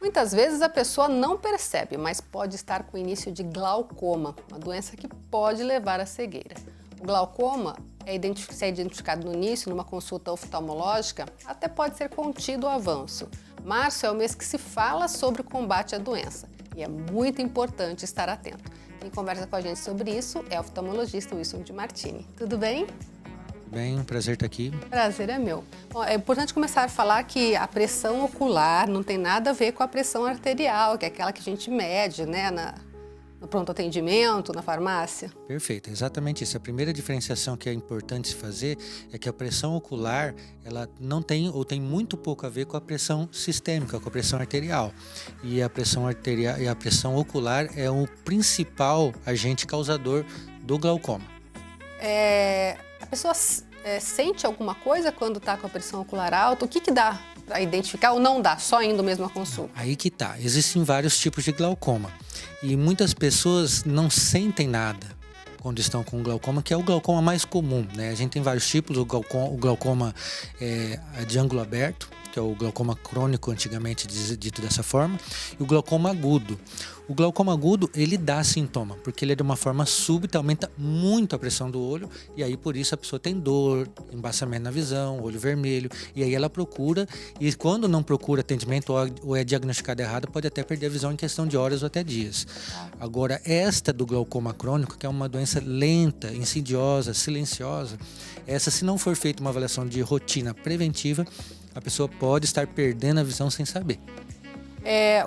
Muitas vezes a pessoa não percebe, mas pode estar com o início de glaucoma, uma doença que pode levar à cegueira. O glaucoma se é identificado no início, numa consulta oftalmológica, até pode ser contido o avanço. Março é o mês que se fala sobre o combate à doença e é muito importante estar atento. Quem conversa com a gente sobre isso é o oftalmologista Wilson de Martini. Tudo bem? Bem, prazer estar aqui. Prazer é meu. Bom, é importante começar a falar que a pressão ocular não tem nada a ver com a pressão arterial, que é aquela que a gente mede, né, no pronto atendimento, na farmácia. Perfeito, exatamente isso. A primeira diferenciação que é importante se fazer é que a pressão ocular, ela não tem ou tem muito pouco a ver com a pressão sistêmica, com a pressão arterial. E a pressão arterial e a pressão ocular é o principal agente causador do glaucoma. A pessoa sente alguma coisa quando está com a pressão ocular alta? O que dá para identificar ou não dá, só indo mesmo à consulta? Aí que tá. Existem vários tipos de glaucoma e muitas pessoas não sentem nada quando estão com glaucoma, que é o glaucoma mais comum, né? A gente tem vários tipos, o glaucoma de ângulo aberto, que é o glaucoma crônico, antigamente dito dessa forma, e o glaucoma agudo. O glaucoma agudo, ele dá sintoma, porque ele é de uma forma súbita, aumenta muito a pressão do olho, e aí por isso a pessoa tem dor, embaçamento na visão, olho vermelho, e aí ela procura, e quando não procura atendimento ou é diagnosticada errada, pode até perder a visão em questão de horas ou até dias. Agora, esta do glaucoma crônico, que é uma doença lenta, insidiosa, silenciosa, essa, se não for feita uma avaliação de rotina preventiva, a pessoa pode estar perdendo a visão sem saber.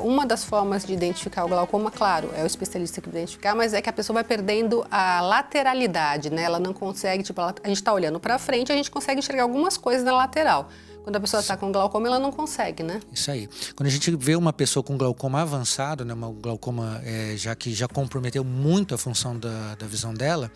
Uma das formas de identificar o glaucoma, claro, é o especialista que vai identificar, mas é que a pessoa vai perdendo a lateralidade, né? Ela não consegue, a gente está olhando para frente, a gente consegue enxergar algumas coisas na lateral. Quando a pessoa está com glaucoma, ela não consegue, né? Isso aí. Quando a gente vê uma pessoa com glaucoma avançado, né, um glaucoma que já comprometeu muito a função da visão dela,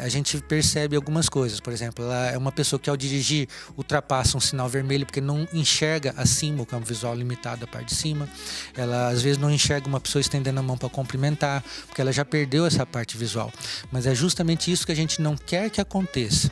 a gente percebe algumas coisas. Por exemplo, ela é uma pessoa que ao dirigir ultrapassa um sinal vermelho porque não enxerga acima, o campo visual limitado da parte de cima. Ela às vezes não enxerga uma pessoa estendendo a mão para cumprimentar, porque ela já perdeu essa parte visual. Mas é justamente isso que a gente não quer que aconteça.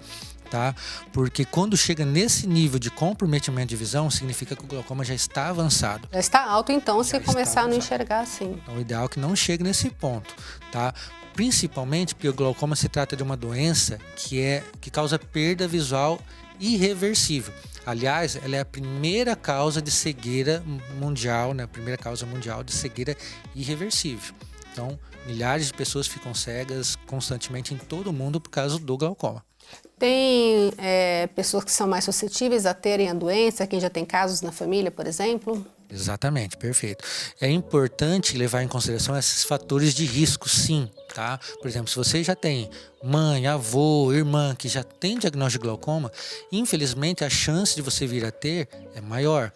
Tá? Porque quando chega nesse nível de comprometimento de visão, significa que o glaucoma já está avançado. Já está alto, então, se começar a não enxergar assim. Então, o ideal é que não chegue nesse ponto, tá? Principalmente porque o glaucoma se trata de uma doença que causa perda visual irreversível. Aliás, ela é a primeira causa de cegueira mundial, né? A primeira causa mundial de cegueira irreversível. Então, milhares de pessoas ficam cegas constantemente em todo o mundo por causa do glaucoma. Tem pessoas que são mais suscetíveis a terem a doença, quem já tem casos na família, por exemplo? Exatamente, perfeito. É importante levar em consideração esses fatores de risco, sim, tá? Por exemplo, se você já tem mãe, avô, irmã que já tem diagnóstico de glaucoma, infelizmente a chance de você vir a ter é maior.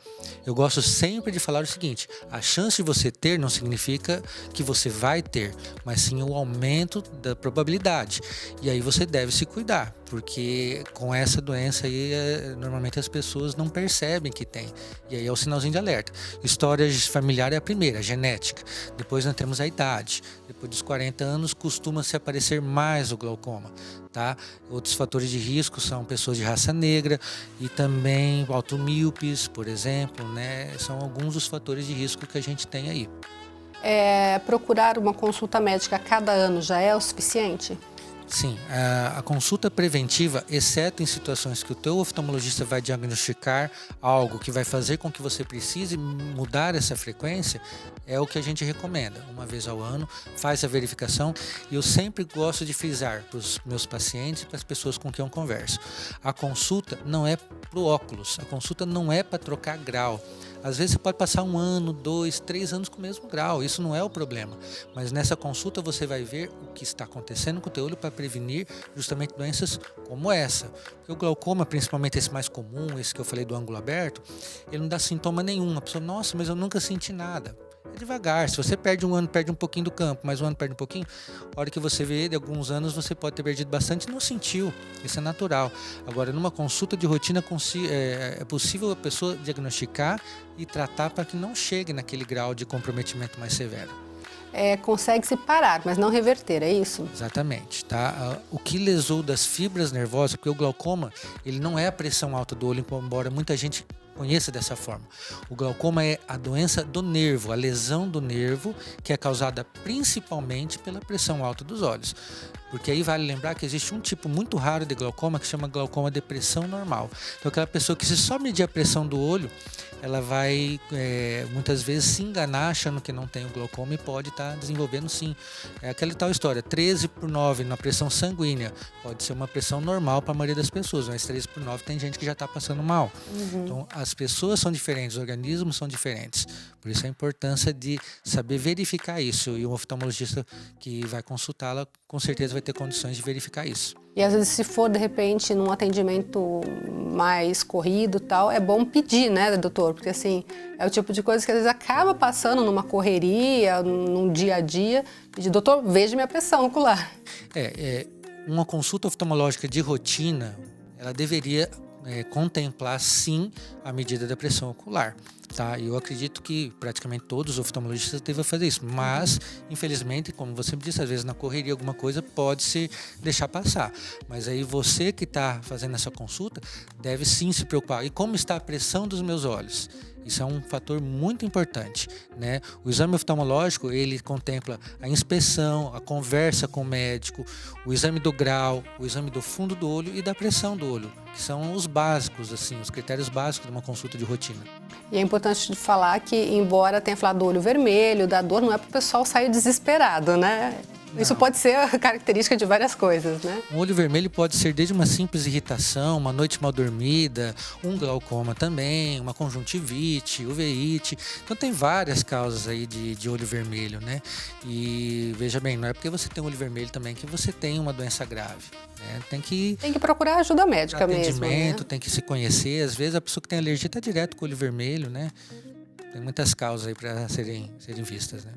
Eu gosto sempre de falar o seguinte: a chance de você ter não significa que você vai ter, mas sim o aumento da probabilidade. E aí você deve se cuidar, porque com essa doença aí normalmente as pessoas não percebem que tem. E aí é o sinalzinho de alerta. História familiar é a primeira, a genética. Depois nós temos a idade. Depois dos 40 anos costuma se aparecer mais o glaucoma, tá? Outros fatores de risco são pessoas de raça negra e também automíopes, por exemplo, né? São alguns dos fatores de risco que a gente tem aí. Procurar uma consulta médica a cada ano já é o suficiente? Sim, a consulta preventiva, exceto em situações que o teu oftalmologista vai diagnosticar algo que vai fazer com que você precise mudar essa frequência, é o que a gente recomenda. Uma vez ao ano, faz a verificação, e eu sempre gosto de frisar para os meus pacientes e para as pessoas com quem eu converso. A consulta não é para o óculos, a consulta não é para trocar grau. Às vezes você pode passar 1 ano, 2, 3 anos com o mesmo grau, isso não é o problema. Mas nessa consulta você vai ver o que está acontecendo com o teu olho para prevenir justamente doenças como essa. Porque o glaucoma, principalmente esse mais comum, esse que eu falei do ângulo aberto, ele não dá sintoma nenhum. A pessoa, nossa, mas eu nunca senti nada. É devagar, se você perde 1 ano, perde um pouquinho do campo, mais 1 ano perde um pouquinho, a hora que você vê de alguns anos você pode ter perdido bastante e não sentiu, isso é natural. Agora, numa consulta de rotina é possível a pessoa diagnosticar e tratar para que não chegue naquele grau de comprometimento mais severo. Consegue-se parar, mas não reverter, é isso? Exatamente, tá? O que lesou das fibras nervosas, porque o glaucoma, ele não é a pressão alta do olho, embora muita gente conheça dessa forma. O glaucoma é a doença do nervo, a lesão do nervo, que é causada principalmente pela pressão alta dos olhos. Porque aí vale lembrar que existe um tipo muito raro de glaucoma que se chama glaucoma de pressão normal. Então aquela pessoa que se só medir a pressão do olho, ela vai muitas vezes se enganar achando que não tem o glaucoma e pode estar desenvolvendo sim. É aquela tal história, 13/9 na pressão sanguínea, pode ser uma pressão normal para a maioria das pessoas, mas 13/9 tem gente que já está passando mal. Então as pessoas são diferentes, os organismos são diferentes. Por isso a importância de saber verificar isso. E o oftalmologista que vai consultá-la, com certeza vai ter condições de verificar isso. E às vezes, se for, de repente, num atendimento mais corrido e tal, é bom pedir, né, doutor? Porque, assim, é o tipo de coisa que às vezes acaba passando numa correria, num dia a dia. Pedir, doutor, veja minha pressão ocular. Uma consulta oftalmológica de rotina, ela deveria contemplar, sim, a medida da pressão ocular. Tá? Eu acredito que praticamente todos os oftalmologistas devem fazer isso, mas infelizmente, como você me disse, às vezes na correria alguma coisa pode se deixar passar. Mas aí você que está fazendo essa consulta deve sim se preocupar. E como está a pressão dos meus olhos? Isso é um fator muito importante, né? O exame oftalmológico, ele contempla a inspeção, a conversa com o médico, o exame do grau, o exame do fundo do olho e da pressão do olho, que são os básicos, assim, os critérios básicos de uma consulta de rotina. E é importante falar que, embora tenha falado do olho vermelho, da dor, não é para o pessoal sair desesperado, né? Não. Isso pode ser a característica de várias coisas, né? Um olho vermelho pode ser desde uma simples irritação, uma noite mal dormida, um glaucoma também, uma conjuntivite, uveíte. Então tem várias causas aí de olho vermelho, né? E veja bem, não é porque você tem olho vermelho também que você tem uma doença grave. Tem que procurar ajuda médica mesmo, né? Tem que se conhecer. Às vezes a pessoa que tem alergia está direto com o olho vermelho, né? Tem muitas causas aí para serem vistas, né?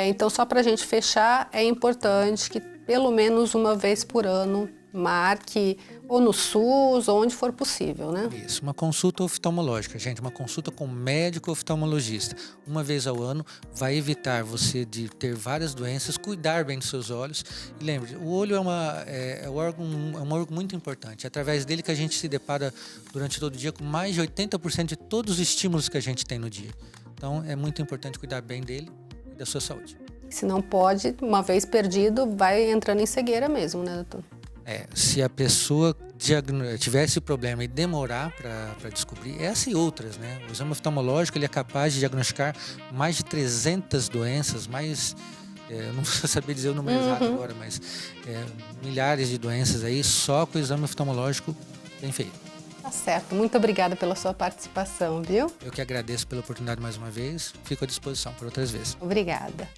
Então, só para a gente fechar, é importante que pelo menos uma vez por ano marque ou no SUS, ou onde for possível, né? Isso, uma consulta oftalmológica, gente, uma consulta com médico oftalmologista, uma vez ao ano, vai evitar você de ter várias doenças, cuidar bem dos seus olhos. E lembre, o olho é um órgão muito importante, é através dele que a gente se depara durante todo o dia com mais de 80% de todos os estímulos que a gente tem no dia. Então, é muito importante cuidar bem dele e da sua saúde. Se não pode, uma vez perdido, vai entrando em cegueira mesmo, né, doutor? Se a pessoa tiver esse problema e demorar para descobrir, essa e outras, né? O exame oftalmológico ele é capaz de diagnosticar mais de 300 doenças, eu não vou saber dizer o número exato agora, mas milhares de doenças aí só com o exame oftalmológico bem feito. Tá certo. Muito obrigada pela sua participação, viu? Eu que agradeço pela oportunidade mais uma vez. Fico à disposição por outras vezes. Obrigada.